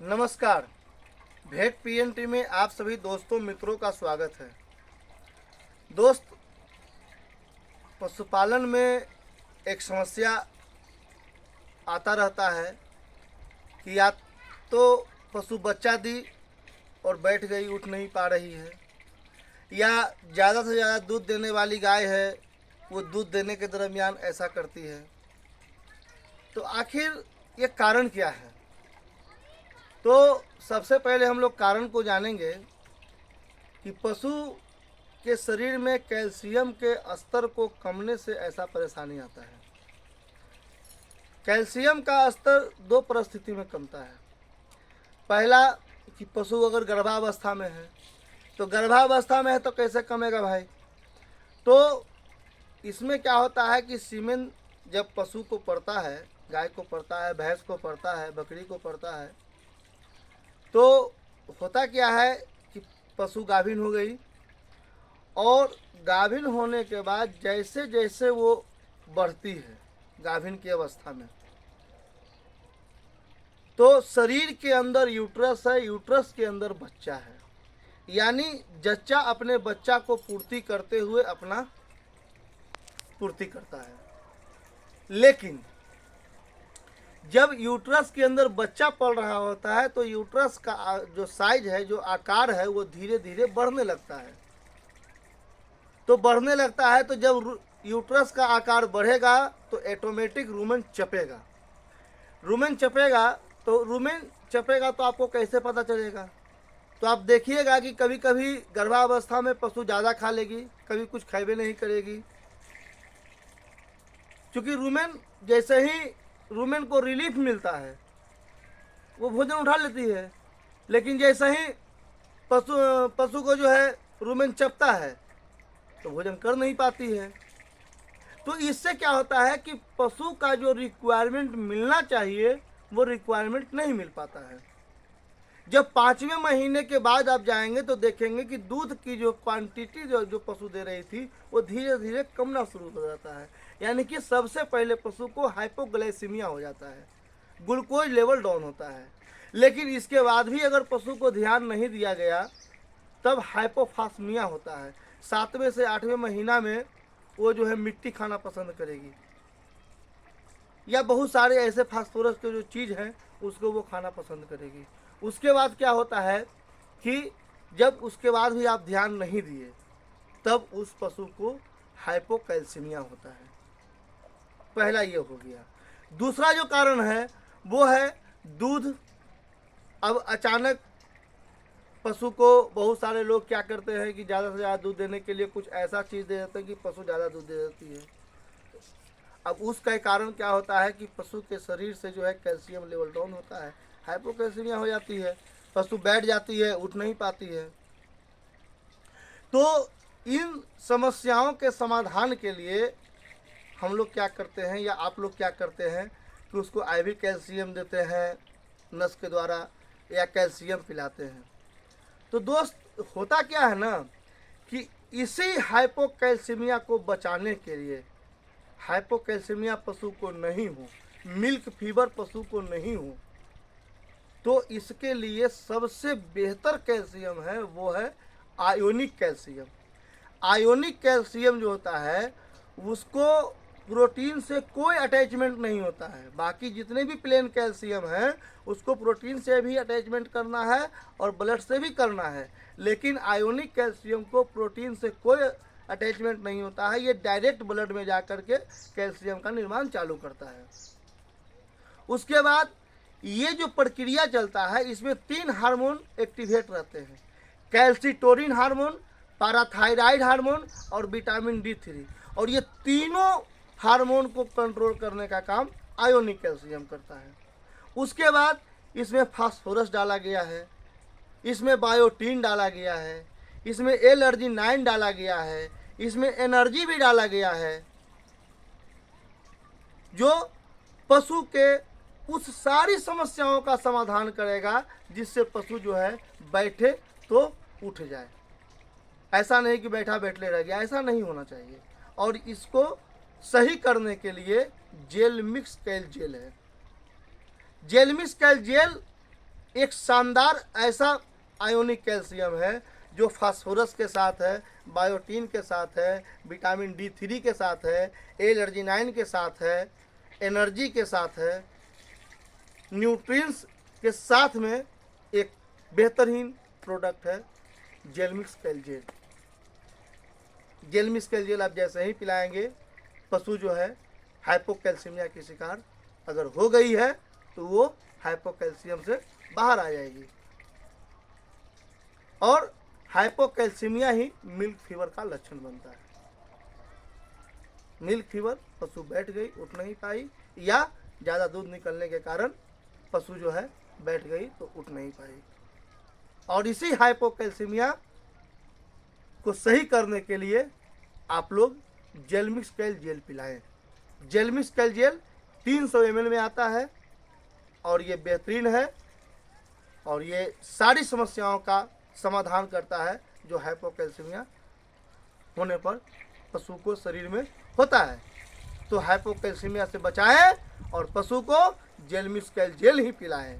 नमस्कार। भेट पीएनटी में आप सभी दोस्तों मित्रों का स्वागत है। दोस्त, पशुपालन में एक समस्या आता रहता है कि या तो पशु बच्चा दी और बैठ गई, उठ नहीं पा रही है, या ज़्यादा से ज़्यादा दूध देने वाली गाय है, वो दूध देने के दरमियान ऐसा करती है। तो आखिर ये कारण क्या है? तो सबसे पहले हम लोग कारण को जानेंगे कि पशु के शरीर में कैल्शियम के स्तर को कमने से ऐसा परेशानी आता है। कैल्शियम का स्तर दो परिस्थिति में कमता है। पहला कि पशु अगर गर्भावस्था में है, तो गर्भावस्था में है तो कैसे कमेगा भाई? तो इसमें क्या होता है कि सीमेन जब पशु को पड़ता है, गाय को पड़ता है, भैंस को पड़ता है, बकरी को पड़ता है, तो होता क्या है कि पशु गाभिन हो गई और गाभिन होने के बाद जैसे जैसे वो बढ़ती है गाभिन की अवस्था में, तो शरीर के अंदर यूट्रस है, यूट्रस के अंदर बच्चा है, यानी जच्चा अपने बच्चा को पूर्ति करते हुए अपना पूर्ति करता है। लेकिन जब यूट्रस के अंदर बच्चा पल रहा होता है तो यूट्रस का जो साइज है, जो आकार है, वो धीरे धीरे बढ़ने लगता है। तो बढ़ने लगता है तो जब यूट्रस का आकार बढ़ेगा तो ऑटोमेटिक रूमेन चपेगा। रूमेन चपेगा तो आपको कैसे पता चलेगा? तो आप देखिएगा कि कभी कभी गर्भावस्था में पशु ज़्यादा खा लेगी, कभी कुछ खाइबे नहीं करेगी, क्योंकि रूमेन जैसे ही रूमेन को रिलीफ मिलता है वो भोजन उठा लेती है। लेकिन जैसे ही पशु को जो है रूमेन चपता है तो भोजन कर नहीं पाती है। तो इससे क्या होता है कि पशु का जो रिक्वायरमेंट मिलना चाहिए वो रिक्वायरमेंट नहीं मिल पाता है। जब 5वें महीने के बाद आप जाएंगे तो देखेंगे कि दूध की जो क्वांटिटी जो पशु दे रही थी वो धीरे धीरे कमना शुरू हो जाता है। यानी कि सबसे पहले पशु को हाइपोग्लाइसीमिया हो जाता है, ग्लूकोज लेवल डाउन होता है। लेकिन इसके बाद भी अगर पशु को ध्यान नहीं दिया गया तब हाइपोफास्मिया होता है। 7वें से 8वें महीना में वो जो है मिट्टी खाना पसंद करेगी, या बहुत सारे ऐसे फास्फोरस के जो चीज़ हैं उसको वो खाना पसंद करेगी। उसके बाद क्या होता है कि जब उसके बाद भी आप ध्यान नहीं दिए तब उस पशु को हाइपोकैल्सीमिया होता है। पहला ये हो गया। दूसरा जो कारण है वो है दूध। अब अचानक पशु को बहुत सारे लोग क्या करते हैं कि ज़्यादा से ज़्यादा दूध देने के लिए कुछ ऐसा चीज़ दे देते हैं कि पशु ज़्यादा दूध दे देती है। अब उसका कारण क्या होता है कि पशु के शरीर से जो है कैल्शियम लेवल डाउन होता है, हाइपोकैल्सीमिया हो जाती है, पशु बैठ जाती है, उठ नहीं पाती है। तो इन समस्याओं के समाधान के लिए हम लोग क्या करते हैं या आप लोग क्या करते हैं कि उसको IV कैल्शियम देते हैं नस के द्वारा, या कैल्शियम पिलाते हैं। तो दोस्त, होता क्या है ना कि इसी हाइपोकैल्सीमिया को बचाने के लिए, हाइपोकैल्सीमिया पशु को नहीं हो, मिल्क फीवर पशु को नहीं हो, तो इसके लिए सबसे बेहतर कैल्शियम है वो है आयोनिक कैल्शियम। आयोनिक कैल्शियम जो होता है उसको प्रोटीन से कोई अटैचमेंट नहीं होता है। बाकी जितने भी प्लेन कैल्शियम हैं उसको प्रोटीन से भी अटैचमेंट करना है और ब्लड से भी करना है, लेकिन आयोनिक कैल्शियम को प्रोटीन से कोई अटैचमेंट नहीं होता है। ये डायरेक्ट ब्लड में जाकर के कैल्शियम का निर्माण चालू करता है। उसके बाद ये जो प्रक्रिया चलता है इसमें 3 हार्मोन एक्टिवेट रहते हैं, कैल्सिटोनिन हार्मोन, पैराथायराइड हार्मोन और विटामिन D3। और ये तीनों हार्मोन को कंट्रोल करने का काम आयोनिक कैल्शियम करता है। उसके बाद इसमें फास्फोरस डाला गया है, इसमें बायोटीन डाला गया है, इसमें L-अर्जिनाइन डाला गया है, इसमें एनर्जी भी डाला गया है, जो पशु के उस सारी समस्याओं का समाधान करेगा जिससे पशु जो है बैठे तो उठ जाए। ऐसा नहीं कि बैठा बैठले रह गया, ऐसा नहीं होना चाहिए। और इसको सही करने के लिए जेल मिक्स कैल जेल है। जेल मिक्स कैल जेल एक शानदार ऐसा आयोनिक कैल्शियम है जो फास्फोरस के साथ है, बायोटीन के साथ है, विटामिन D3 के साथ है, L-अर्जिनाइन के साथ है, एनर्जी के साथ है, न्यूट्रिएंट्स के साथ में एक बेहतरीन प्रोडक्ट है जेलमिक्स कैलजेल। जेलमिक्स कैलजेल आप जैसे ही पिलाएंगे, पशु जो है हाइपोकैल्सीमिया की शिकार अगर हो गई है तो वो हाइपोकैल्शियम से बाहर आ जाएगी। और हाइपोकैल्सीमिया ही मिल्क फीवर का लक्षण बनता है। मिल्क फीवर, पशु बैठ गई, उठ नहीं पाई, या ज़्यादा दूध निकलने के कारण पशु जो है बैठ गई तो उठ नहीं पाई। और इसी हाइपोकैल्सीमिया को सही करने के लिए आप लोग जेलमिक्स कैल जेल पिलाएं। जेलमिक्स कैल जेल 300 ml में आता है और ये बेहतरीन है और ये सारी समस्याओं का समाधान करता है जो हाइपोकैल्सीमिया होने पर पशु को शरीर में होता है। तो हाइपोकैल्सीमिया से बचाएं और पशु को जेलमिक्स कैल जेल ही पिलाएं।